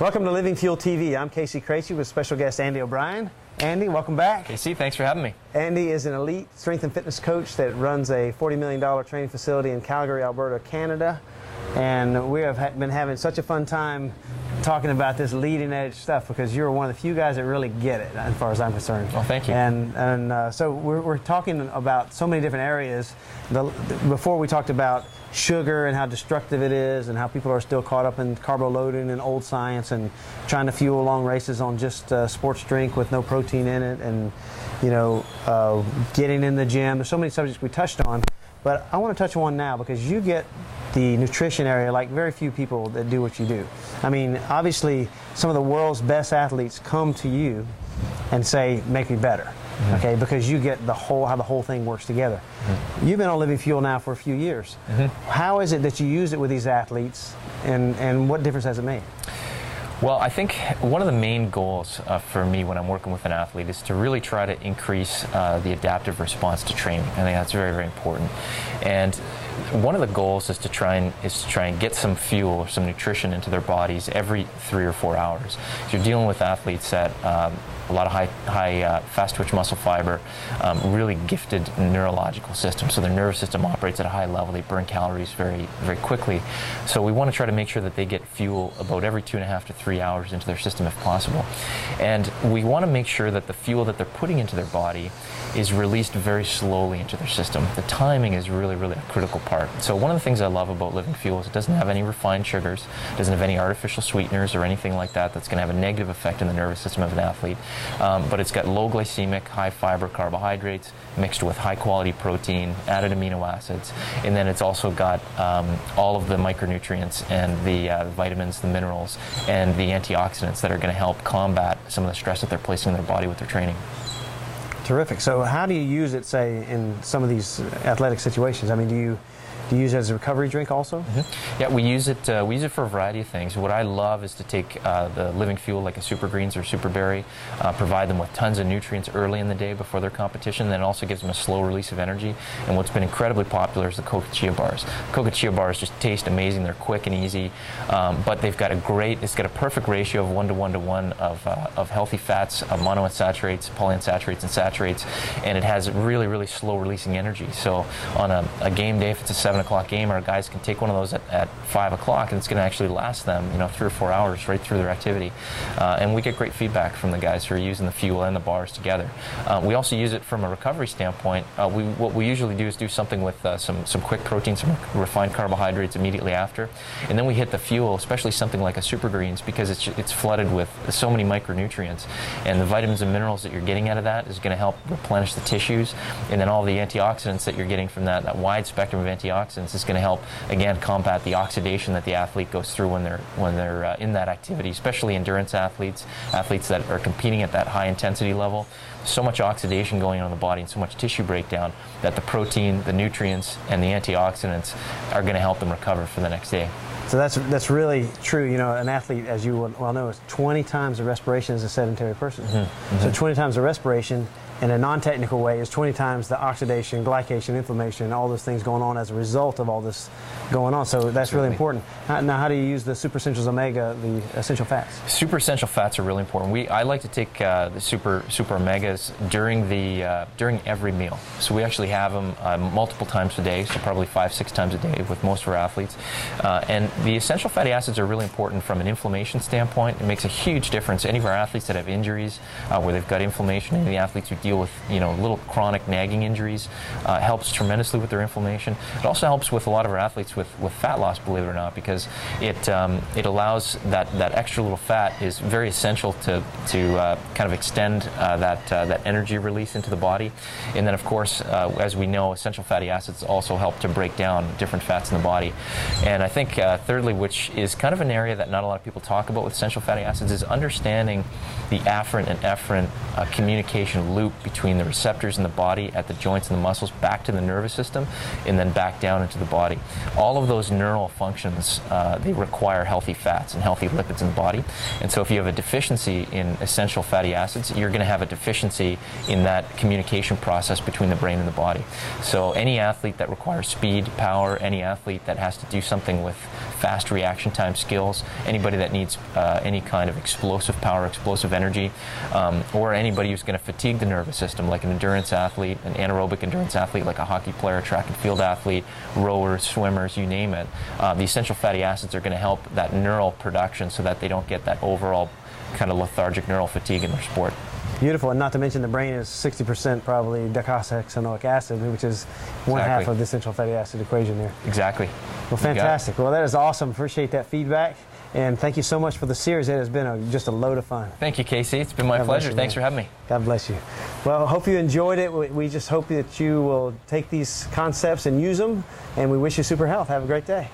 Welcome to Living Fuel TV. I'm KC Craichy with special guest Andy O'Brien. Andy, welcome back. KC, thanks for having me. Andy is an elite strength and fitness coach that runs a $40 million training facility in Calgary, Alberta, Canada. And we have been having such a fun time talking about this leading edge stuff because you're one of the few guys that really get it, as far as I'm concerned. Well, thank you. And so we're talking about so many different areas. Before we talked about sugar and how destructive it is and how people are still caught up in carbo loading and old science and trying to fuel long races on just sports drink with no protein in it, and getting in the gym. There's so many subjects we touched on, but I want to touch on one now because you get the nutrition area like very few people that do what you do. I mean, obviously some of the world's best athletes come to you and say, make me better. Mm-hmm. Okay, because you get how the whole thing works together. Mm-hmm. You've been on LivingFuel now for a few years. Mm-hmm. How is it that you use it with these athletes, and what difference has it made? Well, I think one of the main goals for me when I'm working with an athlete is to really try to increase the adaptive response to training. I think that's very, very important. And one of the goals is to try and get some fuel or some nutrition into their bodies every 3 or 4 hours. So you're dealing with athletes that a lot of high fast twitch muscle fiber, really gifted neurological system. So their nervous system operates at a high level. They burn calories very, very quickly. So we want to try to make sure that they get fuel about every 2.5 to 3 hours into their system if possible. And we want to make sure that the fuel that they're putting into their body is released very slowly into their system. The timing is really, really a critical part. So one of the things I love about LivingFuel is it doesn't have any refined sugars, doesn't have any artificial sweeteners or anything like that that's going to have a negative effect in the nervous system of an athlete. But it's got low glycemic, high fiber carbohydrates mixed with high quality protein, added amino acids, and then it's also got all of the micronutrients and the vitamins, the minerals, and the antioxidants that are going to help combat some of the stress that they're placing in their body with their training. Terrific. So how do you use it, say, in some of these athletic situations? I mean, do you use it as a recovery drink also? Mm-hmm. Yeah, we use it for a variety of things. What I love is to take the LivingFuel like a Super Greens or Super Berry, provide them with tons of nutrients early in the day before their competition, then it also gives them a slow release of energy. And what's been incredibly popular is the Coca Chia bars. Coca Chia bars just taste amazing. They're quick and easy, but they've got it's got a perfect ratio of 1 to 1 to 1 of healthy fats, monounsaturates, polyunsaturates, and saturates, and it has really, really slow releasing energy. So on a game day, if it's a 7 o'clock game, our guys can take one of those at 5 o'clock, and it's going to actually last them 3 or 4 hours right through their activity. And we get great feedback from the guys who are using the fuel and the bars together. We also use it from a recovery standpoint. What we usually do is do something with some quick protein, some refined carbohydrates immediately after, and then we hit the fuel, especially something like a Super Greens, because it's flooded with so many micronutrients, and the vitamins and minerals that you're getting out of that is going to help replenish the tissues, and then all the antioxidants that you're getting from that wide spectrum of antioxidants is going to help, again, combat the oxidation that the athlete goes through when they're in that activity, especially endurance athletes that are competing at that high intensity level. So much oxidation going on in the body and so much tissue breakdown that the protein, the nutrients, and the antioxidants are going to help them recover for the next day. So that's really true. An athlete, as you well know, is 20 times the respiration as a sedentary person. Mm-hmm. Mm-hmm. So 20 times the respiration in a non-technical way is 20 times the oxidation, glycation, inflammation, all those things going on as a result of all this going on. So that's really important. Now, how do you use the Super Essentials Omega, the essential fats? Super essential fats are really important. I like to take the Super Omegas during every meal. So we actually have them multiple times a day, so probably 5-6 times a day with most of our athletes. And the essential fatty acids are really important from an inflammation standpoint. It makes a huge difference. Any of our athletes that have injuries where they've got inflammation, any of the athletes who deal with little chronic nagging injuries, helps tremendously with their inflammation. It also helps with a lot of our athletes with fat loss, believe it or not, because it allows that extra little fat is very essential to kind of extend that energy release into the body. And then, of course, as we know, essential fatty acids also help to break down different fats in the body. And I think thirdly, which is kind of an area that not a lot of people talk about with essential fatty acids, is understanding the afferent and efferent communication loop between the receptors in the body at the joints and the muscles back to the nervous system and then back down into the body. All of those neural functions, they require healthy fats and healthy lipids in the body. And so if you have a deficiency in essential fatty acids, you're going to have a deficiency in that communication process between the brain and the body. So any athlete that requires speed, power, any athlete that has to do something with fast reaction time skills, anybody that needs any kind of explosive power, explosive energy, or anybody who's going to fatigue the nervous system, like an endurance athlete, an anaerobic endurance athlete, like a hockey player, track and field athlete, rowers, swimmers, you name it, the essential fatty acids are going to help that neural production so that they don't get that overall kind of lethargic neural fatigue in their sport. Beautiful, and not to mention the brain is 60% probably docosahexaenoic acid, which is one half of the essential fatty acid equation there. Exactly. Well, fantastic. Well, that is awesome. Appreciate that feedback, and thank you so much for the series. It has been just a load of fun. Thank you, KC. It's been my pleasure. Thanks for having me. God bless you. Well, hope you enjoyed it. We just hope that you will take these concepts and use them, and we wish you super health. Have a great day.